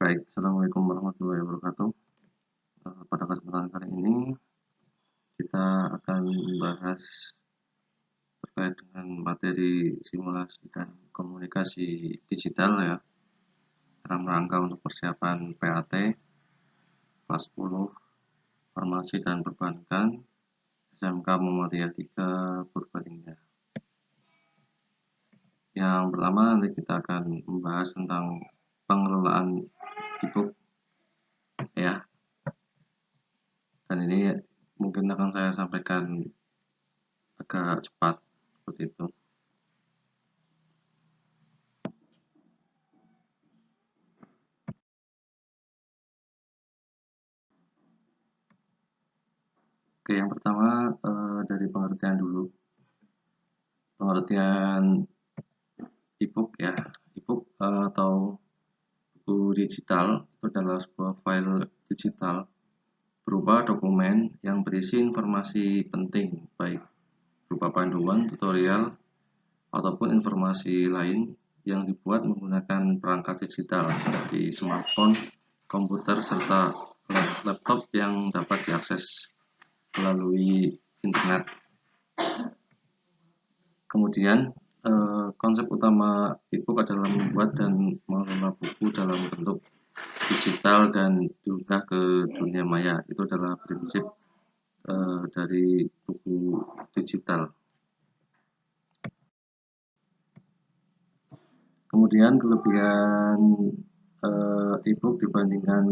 Baik, assalamualaikum warahmatullahi wabarakatuh. Pada kesempatan kali ini kita akan membahas terkait dengan materi simulasi dan komunikasi digital ya, dalam rangka untuk persiapan PAT kelas 10 Farmasi dan Perbankan SMK Muhammadiyah 3 Purbalingga. Yang pertama nanti kita akan membahas tentang pengelolaan e-book ya. Dan ini mungkin akan saya sampaikan agak cepat seperti itu. Oke, yang pertama dari pengertian dulu. Pengertian e-book ya. E-book atau buku digital itu adalah sebuah file digital berupa dokumen yang berisi informasi penting, baik berupa panduan, tutorial, ataupun informasi lain yang dibuat menggunakan perangkat digital seperti smartphone, komputer, serta laptop yang dapat diakses melalui internet. Kemudian konsep utama e-book adalah membuat dan mengelola buku dalam bentuk digital dan diunggah ke dunia maya. Itu adalah prinsip dari buku digital. Kemudian kelebihan e-book dibandingkan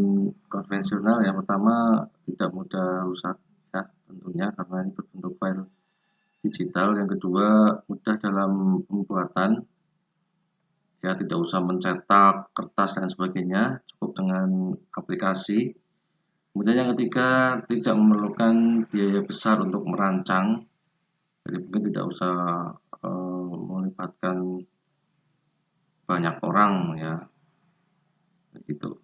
konvensional, yang pertama tidak mudah rusak ya tentunya karena ini berbentuk file digital. Yang kedua mudah dalam pembuatan ya, tidak usah mencetak kertas dan sebagainya, cukup dengan aplikasi. Kemudian yang ketiga tidak memerlukan biaya besar untuk merancang, jadi mungkin tidak usah melibatkan banyak orang ya begitu.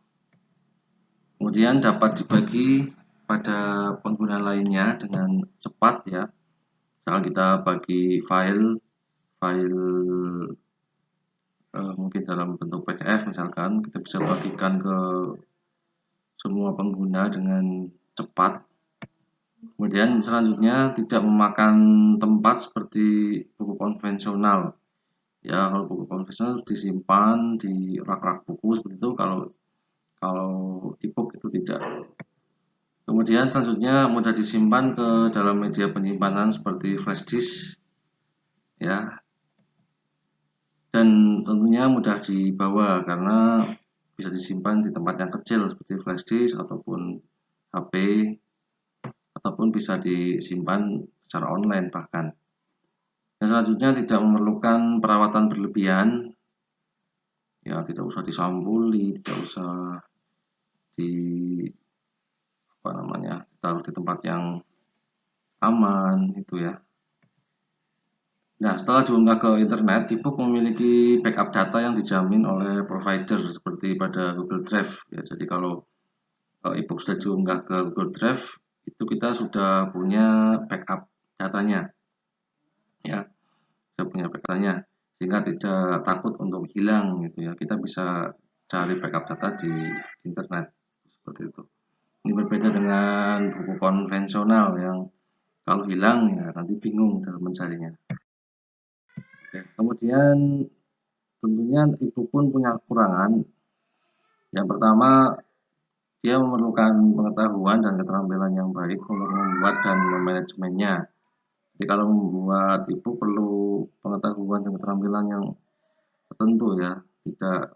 Kemudian dapat dibagi pada pengguna lainnya dengan cepat ya. Misalkan kita bagi file mungkin dalam bentuk PDF, misalkan kita bisa bagikan ke semua pengguna dengan cepat. Kemudian selanjutnya tidak memakan tempat seperti buku konvensional ya. Kalau buku konvensional disimpan di rak-rak buku seperti itu, kalau e-book itu tidak. Kemudian selanjutnya mudah disimpan ke dalam media penyimpanan seperti flash disk ya, dan tentunya mudah dibawa karena bisa disimpan di tempat yang kecil seperti flash disk ataupun HP, ataupun bisa disimpan secara online bahkan. Dan selanjutnya tidak memerlukan perawatan berlebihan ya, tidak usah disampuli, tidak usah ditaruh di tempat yang aman itu ya. Nah, setelah diunggah ke internet, e-book memiliki backup data yang dijamin oleh provider seperti pada Google Drive ya. Jadi kalau e-book sudah diunggah ke Google Drive, itu kita sudah punya backup datanya ya, sudah punya backup datanya, sehingga tidak takut untuk hilang gitu ya. Kita bisa cari backup data di internet seperti itu. Ini berbeda dengan buku konvensional yang kalau hilang ya nanti bingung dalam mencarinya. Oke, kemudian tentunya e-book pun punya kekurangan. Yang pertama, dia memerlukan pengetahuan dan keterampilan yang baik untuk membuat dan memanajemennya. Jadi kalau membuat e-book perlu pengetahuan dan keterampilan yang tertentu ya, tidak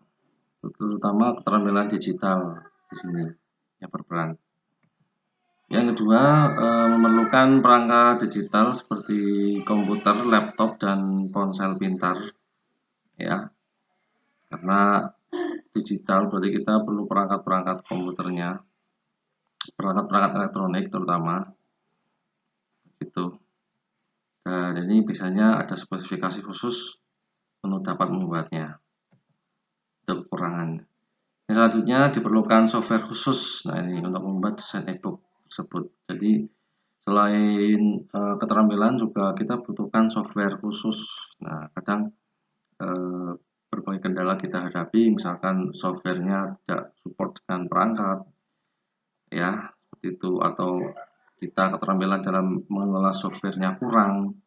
terutama keterampilan digital di sini yang berperan. Yang kedua, memerlukan perangkat digital seperti komputer, laptop, dan ponsel pintar ya. Karena digital berarti kita perlu perangkat-perangkat komputernya, perangkat-perangkat elektronik terutama itu. Dan ini biasanya ada spesifikasi khusus untuk dapat membuatnya. Itu kekurangan. Yang selanjutnya diperlukan software khusus. Nah, ini untuk membuat desain e-book tersebut. Jadi selain keterampilan juga kita butuhkan software khusus. Nah, kadang berbagai kendala kita hadapi, misalkan softwarenya tidak support dengan perangkat, ya seperti itu, atau kita keterampilan dalam mengelola softwarenya kurang,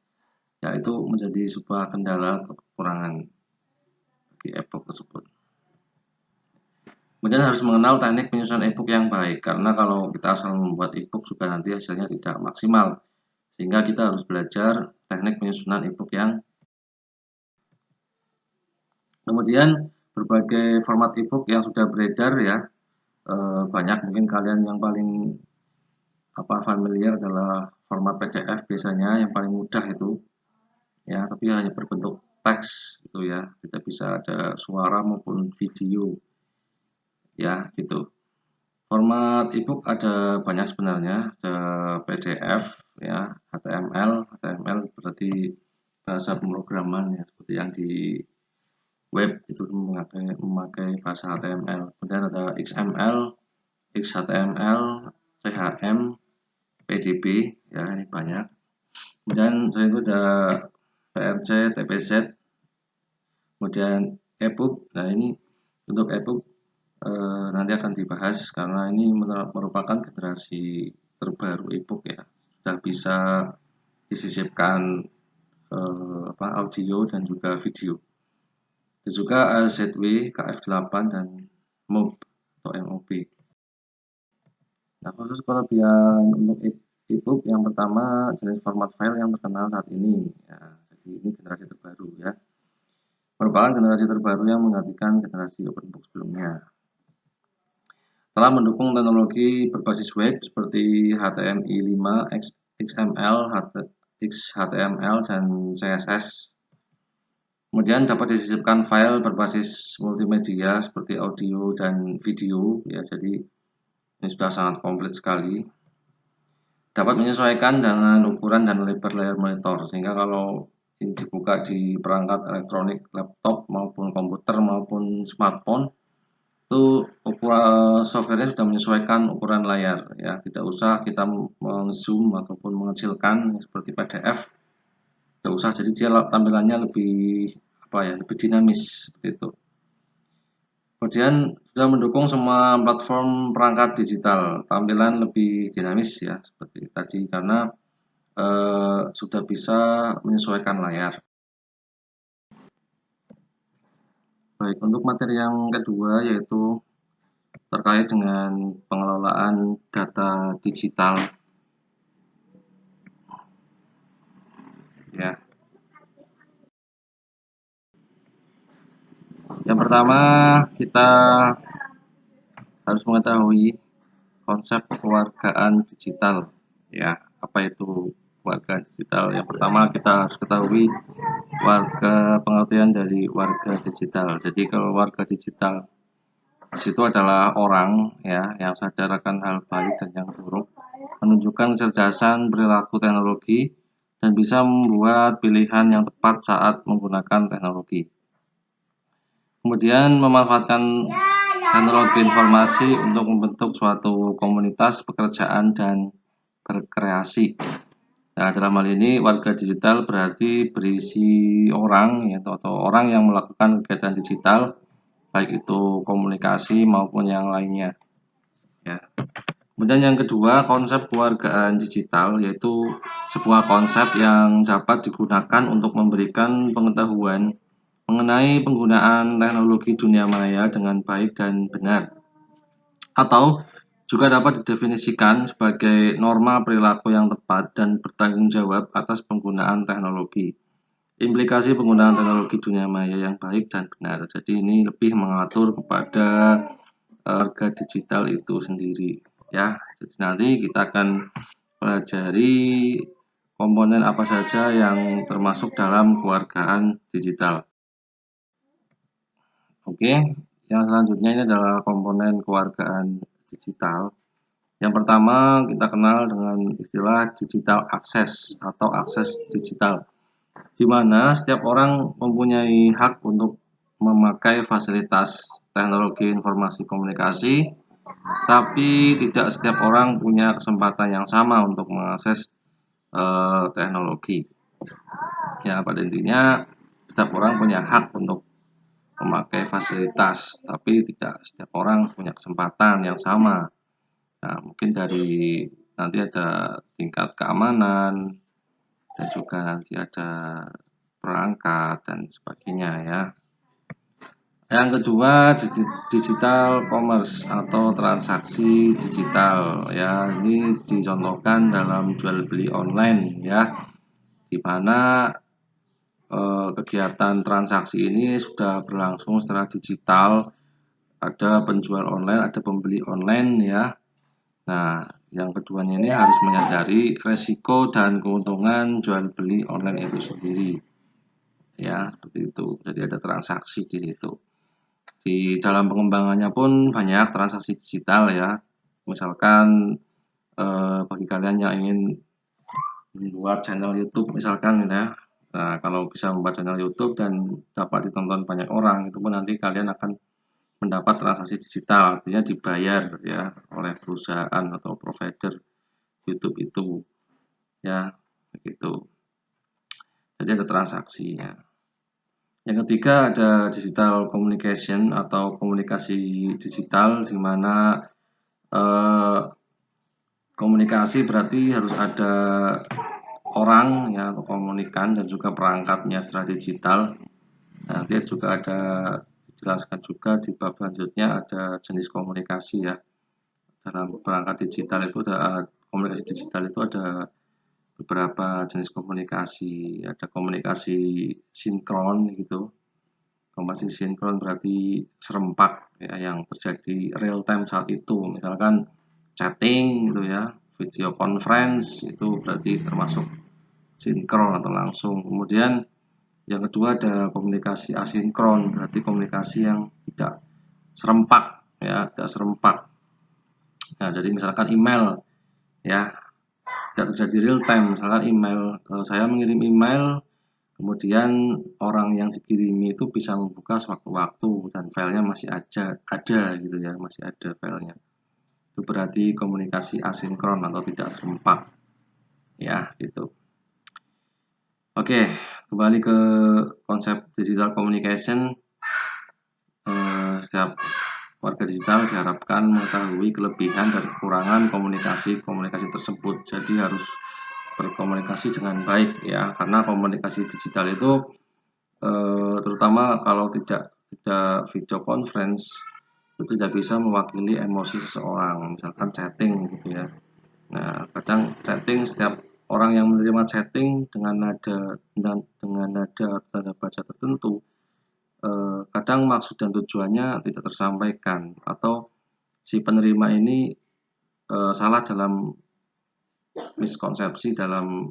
ya itu menjadi sebuah kendala atau kekurangan bagi e-book tersebut. Kemudian harus mengenal teknik penyusunan e-book yang baik, karena kalau kita asal membuat e-book juga nanti hasilnya tidak maksimal, sehingga kita harus belajar teknik penyusunan e-book yang. Kemudian berbagai format e-book yang sudah beredar ya, banyak, mungkin kalian yang paling familiar adalah format PDF biasanya, yang paling mudah itu ya, tapi hanya berbentuk teks gitu ya, tidak bisa ada suara maupun video ya gitu. Format e-book ada banyak sebenarnya, ada PDF ya, HTML berarti bahasa pemrograman ya, seperti yang di web itu memakai bahasa HTML. Kemudian ada XML, XHTML, CHM, PDB ya, ini banyak. Kemudian selain itu ada PRC, TPZ, kemudian e-book. Nah ini untuk e-book nanti akan dibahas karena ini merupakan generasi terbaru e-book ya, sudah bisa disisipkan audio dan juga video. Dan juga ZW, KF8 dan MOB atau MOB. Nah, khusus kelebihan untuk e-book yang pertama, jenis format file yang terkenal saat ini ya, jadi ini generasi terbaru ya, merupakan generasi terbaru yang menggantikan generasi open book sebelumnya. Telah mendukung teknologi berbasis web seperti HTML5, XML, XHTML, dan CSS. Kemudian dapat disisipkan file berbasis multimedia seperti audio dan video ya, jadi ini sudah sangat komplit sekali. Dapat menyesuaikan dengan ukuran dan lebar layar monitor, sehingga kalau ini dibuka di perangkat elektronik, laptop maupun komputer maupun smartphone, itu ukuran softwarenya sudah menyesuaikan ukuran layar ya, tidak usah kita meng-zoom ataupun mengecilkan seperti PDF, tidak usah, jadi dia tampilannya lebih lebih dinamis seperti itu. Kemudian sudah mendukung semua platform perangkat digital, tampilan lebih dinamis ya seperti tadi, karena sudah bisa menyesuaikan layar. Baik, untuk materi yang kedua yaitu terkait dengan pengelolaan data digital ya. Yang pertama, kita harus mengetahui konsep kewargaan digital ya. Apa itu kewargaan digital? Yang pertama, kita harus ketahui pengertian dari warga digital. Jadi kalau warga digital di situ adalah orang ya yang sadar akan hal baik dan yang buruk, menunjukkan kecerdasan perilaku teknologi, dan bisa membuat pilihan yang tepat saat menggunakan teknologi. Kemudian memanfaatkan teknologi informasi untuk membentuk suatu komunitas pekerjaan dan berkreasi. Nah, dalam hal ini warga digital berarti berisi orang atau orang yang melakukan kegiatan digital, baik itu komunikasi maupun yang lainnya ya. Kemudian yang kedua, konsep kewargaan digital, yaitu sebuah konsep yang dapat digunakan untuk memberikan pengetahuan mengenai penggunaan teknologi dunia maya dengan baik dan benar, atau juga dapat didefinisikan sebagai norma perilaku yang tepat dan bertanggung jawab atas penggunaan teknologi. Implikasi penggunaan teknologi dunia maya yang baik dan benar. Jadi ini lebih mengatur kepada warga digital itu sendiri ya. Jadi nanti kita akan pelajari komponen apa saja yang termasuk dalam kewargaan digital. Oke, yang selanjutnya ini adalah komponen kewargaan digital. Yang pertama kita kenal dengan istilah digital access atau akses digital, di mana setiap orang mempunyai hak untuk memakai fasilitas teknologi informasi komunikasi, tapi tidak setiap orang punya kesempatan yang sama untuk mengakses teknologi. Ya, pada intinya setiap orang punya hak untuk memakai fasilitas, tapi tidak setiap orang punya kesempatan yang sama. Nah, mungkin dari nanti ada tingkat keamanan dan juga nanti ada perangkat dan sebagainya ya. Yang kedua, digital commerce atau transaksi digital ya. Ini dicontohkan dalam jual beli online ya, di mana kegiatan transaksi ini sudah berlangsung secara digital. Ada penjual online, ada pembeli online ya. Nah, yang keduanya ini harus menyadari resiko dan keuntungan jual beli online itu sendiri. Ya, seperti itu. Jadi ada transaksi di situ. Di dalam pengembangannya pun banyak transaksi digital ya. Misalkan bagi kalian yang ingin membuat channel YouTube misalkan ya. Nah, kalau bisa membuat channel YouTube dan dapat ditonton banyak orang, itu pun nanti kalian akan mendapat transaksi digital, artinya dibayar ya oleh perusahaan atau provider YouTube itu ya, begitu. Jadi ada transaksinya. Yang ketiga ada digital communication atau komunikasi digital, di mana komunikasi berarti harus ada orang ya atau komunikan dan juga perangkatnya secara digital. Nanti juga ada dijelaskan juga di bab selanjutnya ada jenis komunikasi ya. Dalam perangkat digital itu ada komunikasi digital itu ada beberapa jenis komunikasi. Ada komunikasi sinkron gitu. Komunikasi sinkron berarti serempak ya, yang terjadi real time saat itu. Misalkan chatting gitu ya, video conference itu berarti termasuk sinkron atau langsung. Kemudian yang kedua ada komunikasi asinkron, berarti komunikasi yang tidak serempak ya, tidak serempak. Nah, jadi misalkan email ya, tidak terjadi real time. Misalkan email, saya mengirim email, kemudian orang yang dikirimi itu bisa membuka sewaktu-waktu dan filenya masih ada gitu ya, masih ada filenya. Itu berarti komunikasi asinkron atau tidak serempak ya, gitu. Oke, kembali ke konsep digital communication. Setiap warga digital diharapkan mengetahui kelebihan dan kekurangan komunikasi tersebut. Jadi harus berkomunikasi dengan baik ya, karena komunikasi digital itu terutama kalau tidak video conference itu tidak bisa mewakili emosi seseorang, misalkan chatting gitu ya. Nah, kadang chatting, setiap orang yang menerima chatting dengan nada tanda baca tertentu, kadang maksud dan tujuannya tidak tersampaikan, atau si penerima ini salah dalam miskonsepsi dalam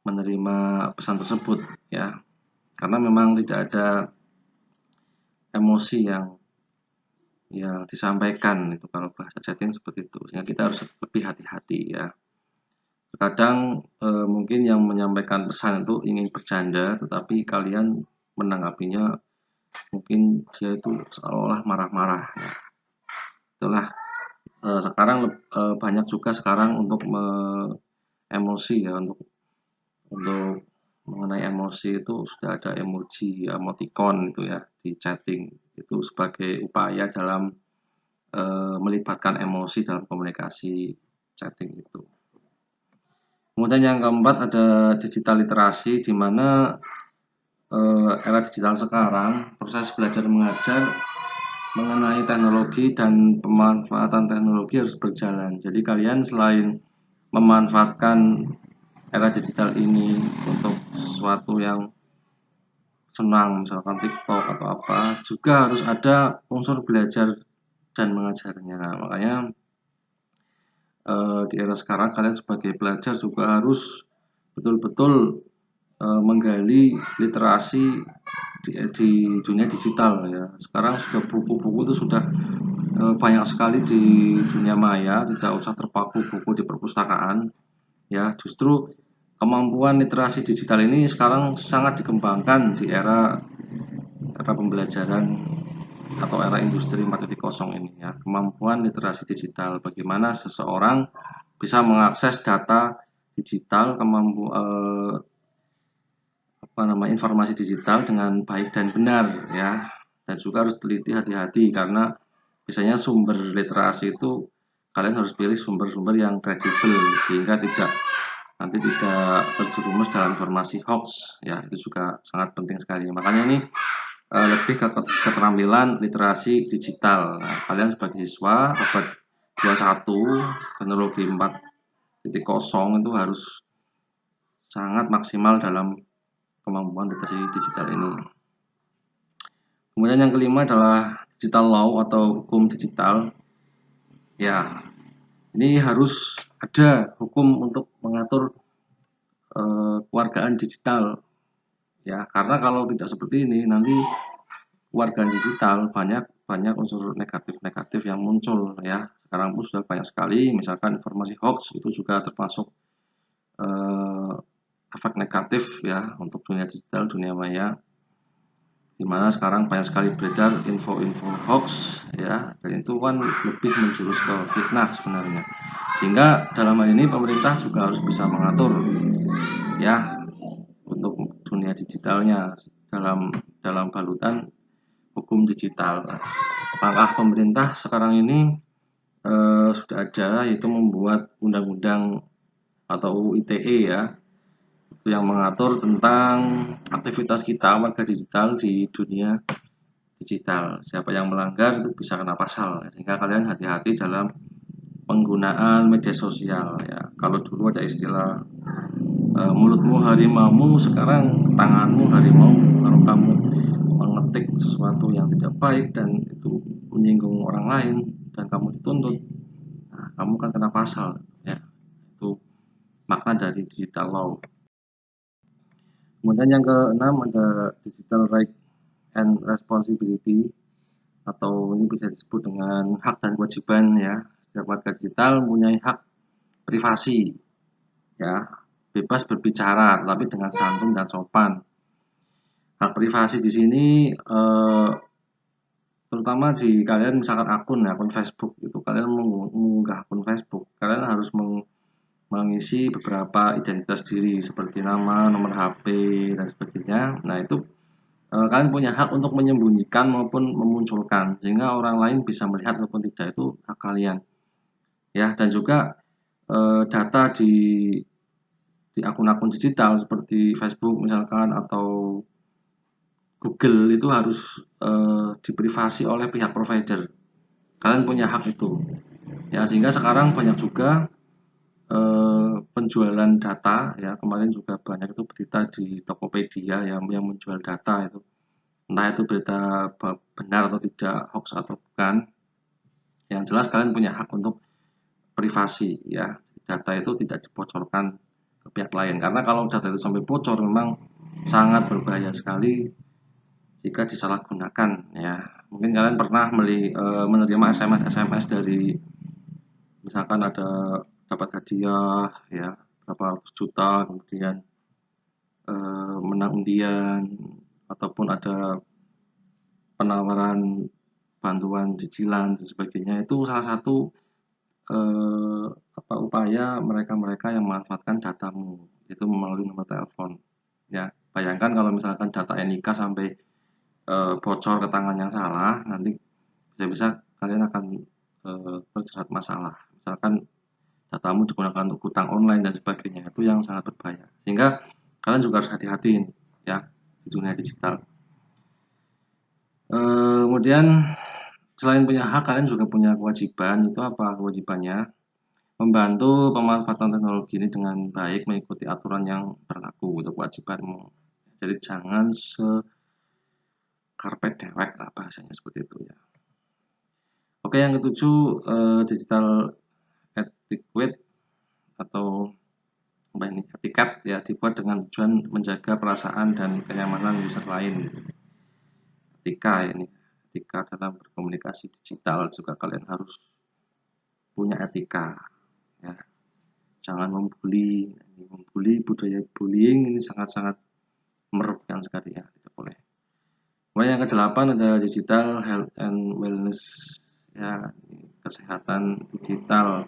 menerima pesan tersebut ya, karena memang tidak ada emosi yang disampaikan itu kalau bahasa chatting seperti itu, sehingga kita harus lebih hati-hati ya. Terkadang mungkin yang menyampaikan pesan itu ingin bercanda, tetapi kalian menanggapinya mungkin dia itu seolah marah-marah. Nah, itulah sekarang banyak juga sekarang untuk emosi ya, untuk mengenai emosi itu sudah ada emoji, emoticon itu ya di chatting, itu sebagai upaya dalam melibatkan emosi dalam komunikasi chatting itu. Kemudian yang keempat ada digital literasi, di mana era digital sekarang proses belajar mengajar mengenai teknologi dan pemanfaatan teknologi harus berjalan. Jadi kalian selain memanfaatkan era digital ini untuk sesuatu yang senang, misalkan TikTok atau apa, juga harus ada unsur belajar dan mengajarnya. Nah, makanya di era sekarang kalian sebagai pelajar juga harus betul-betul menggali literasi di dunia digital ya. Sekarang sudah buku-buku itu sudah banyak sekali di dunia maya, tidak usah terpaku buku di perpustakaan ya. Justru kemampuan literasi digital ini sekarang sangat dikembangkan di era pembelajaran atau era industri 4.0 ini ya. Kemampuan literasi digital, bagaimana seseorang bisa mengakses data digital, informasi digital dengan baik dan benar ya, dan juga harus teliti hati-hati karena biasanya sumber literasi itu kalian harus pilih sumber-sumber yang kredibel sehingga nanti tidak terjerumus dalam informasi hoax ya, itu juga sangat penting sekali. Makanya ini lebih ke keterampilan literasi digital. Nah, kalian sebagai siswa abad 21 teknologi 4.0 itu harus sangat maksimal dalam kemampuan literasi digital ini. Kemudian yang kelima adalah digital law atau hukum digital. Ya, ini harus ada hukum untuk mengatur kewargaan digital. Ya, karena kalau tidak seperti ini nanti kewargaan digital banyak unsur negatif yang muncul ya. Sekarang pun sudah banyak sekali, misalkan informasi hoax itu juga termasuk efek negatif ya untuk dunia digital, dunia maya, dimana sekarang banyak sekali beredar info-info hoax ya, dan itu kan lebih menjurus ke fitnah sebenarnya. Sehingga dalam hal ini pemerintah juga harus bisa mengatur ya untuk dunia digitalnya dalam balutan hukum digital. Langkah pemerintah sekarang ini sudah ada, yaitu membuat undang-undang atau ITE ya, yang mengatur tentang aktivitas kita warga digital di dunia digital. Siapa yang melanggar itu bisa kena pasal. Sehingga kalian hati-hati dalam penggunaan media sosial ya. Kalau dulu ada istilah mulutmu harimaumu, sekarang tanganmu harimau. Kalau kamu mengetik sesuatu yang tidak baik dan itu menyinggung orang lain dan kamu dituntut, nah, kamu kan kena pasal ya. Itu makna dari digital law. Kemudian yang keenam ada digital right and responsibility, atau ini bisa disebut dengan hak dan kewajiban ya. Setiap warga digital mempunyai hak privasi ya, bebas berbicara tapi dengan santun dan sopan. Hak privasi di sini terutama di kalian misalkan akun Facebook itu, kalian mengunggah akun Facebook, kalian harus mengisi beberapa identitas diri seperti nama, nomor HP dan sebagainya. Nah, itu kalian punya hak untuk menyembunyikan maupun memunculkan sehingga orang lain bisa melihat maupun tidak, itu hak kalian ya. Dan juga data di akun-akun digital seperti Facebook misalkan atau Google itu harus diprivasi oleh pihak provider. Kalian punya hak itu ya, sehingga sekarang banyak juga penjualan data ya. Kemarin juga banyak itu berita di Tokopedia yang menjual data itu, entah itu berita benar atau tidak, hoax atau bukan. Yang jelas kalian punya hak untuk privasi ya, data itu tidak dibocorkan ke pihak lain, karena kalau data itu sampai bocor memang sangat berbahaya sekali jika disalahgunakan ya. Mungkin kalian pernah menerima SMS dari misalkan ada dapat hadiah ya berapa ratus juta, kemudian menang undian ataupun ada penawaran bantuan cicilan dan sebagainya. Itu salah satu upaya mereka yang memanfaatkan datamu itu melalui nomor telepon ya. Bayangkan kalau misalkan data NIK sampai bocor ke tangan yang salah, nanti bisa-bisa kalian akan terjerat masalah. Misalkan datamu digunakan untuk hutang online dan sebagainya, itu yang sangat berbahaya. Sehingga kalian juga harus hati-hati ya di dunia digital. Kemudian selain punya hak, kalian juga punya kewajiban. Itu apa kewajibannya? Membantu pemanfaatan teknologi ini dengan baik, mengikuti aturan yang berlaku, itu kewajibanmu. Jadi jangan karpet dewek lah bahasanya seperti itu ya. Oke, yang ketujuh digital etiquette atau etiket ya, dibuat dengan tujuan menjaga perasaan dan kenyamanan user lain. Etika ini, etika dalam berkomunikasi digital juga kalian harus punya etika ya. Jangan membuli, budaya bullying ini sangat-sangat merugikan sekali ya, tidak boleh. Kemudian yang kedelapan ada digital health and wellness ya, kesehatan digital.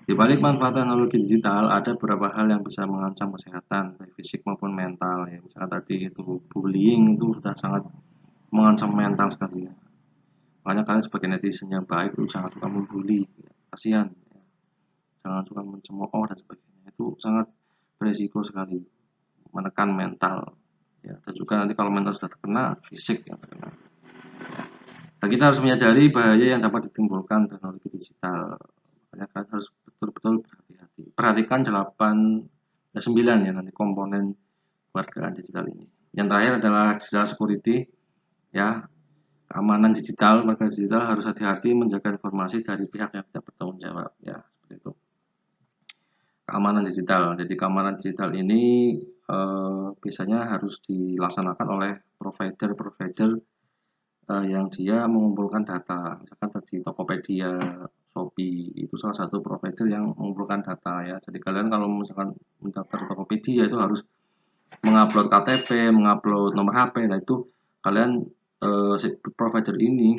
Di balik manfaat teknologi digital, ada beberapa hal yang bisa mengancam kesehatan, baik fisik maupun mental. Ya, misalnya tadi itu bullying itu sudah sangat mengancam mental sekali. Ya. Makanya kalian sebagai netizen yang baik itu jangan suka membuli, ya. Kasihan, ya. Jangan suka mencemooh dan sebagainya. Itu sangat beresiko sekali, menekan mental. Ya, dan juga nanti kalau mental sudah terkena, fisik yang terkena. Dan kita harus menyadari bahaya yang dapat ditimbulkan teknologi digital. Makanya kalian harus betul-betul berhati-hati. Perhatikan 9 ya nanti komponen kewargaan digital ini. Yang terakhir adalah digital security, ya, keamanan digital. Warga digital harus hati-hati menjaga informasi dari pihak yang tidak bertanggung jawab, ya, seperti itu. Keamanan digital. Jadi keamanan digital ini biasanya harus dilaksanakan oleh provider-provider yang dia mengumpulkan data. Misalkan tadi Tokopedia, Shopee, itu salah satu provider yang mengumpulkan data, ya. Jadi kalian kalau misalkan mendaftar Tokopedia itu harus mengupload KTP, mengupload nomor HP. Nah itu kalian si provider ini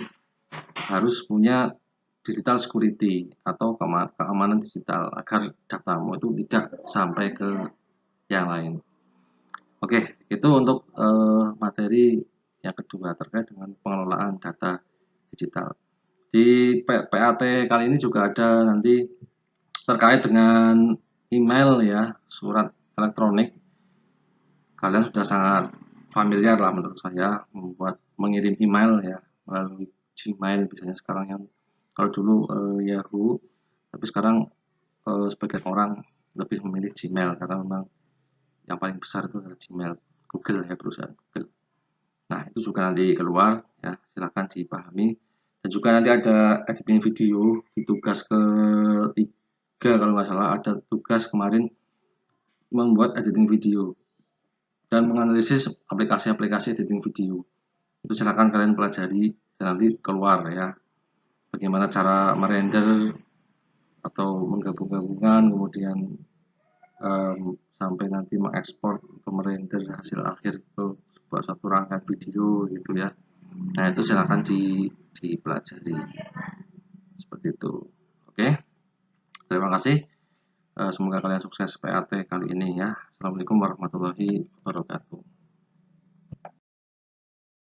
harus punya digital security atau keamanan digital agar datamu itu tidak sampai ke yang lain. Oke, itu untuk materi yang kedua terkait dengan pengelolaan data digital. Di PAT kali ini juga ada nanti terkait dengan email, ya, surat elektronik. Kalian sudah sangat familiar lah menurut saya mengirim email, ya, melalui Gmail biasanya sekarang, yang kalau dulu Yahoo, tapi sekarang sebagian orang lebih memilih Gmail karena memang yang paling besar itu adalah Gmail Google, ya, perusahaan Google. Nah itu juga nanti keluar, ya, silahkan dipahami. Dan juga nanti ada editing video di tugas ketiga kalau nggak salah, ada tugas kemarin membuat editing video dan menganalisis aplikasi-aplikasi editing video. Itu silahkan kalian pelajari dan nanti keluar, ya, bagaimana cara merender atau menggabung-gabungkan, kemudian sampai nanti mengekspor atau merender hasil akhir ke sebuah satu rangkaian video gitu, ya. Nah itu silahkan dipelajari seperti itu. Oke, terima kasih. Semoga kalian sukses PAT kali ini, ya. Assalamualaikum warahmatullahi wabarakatuh.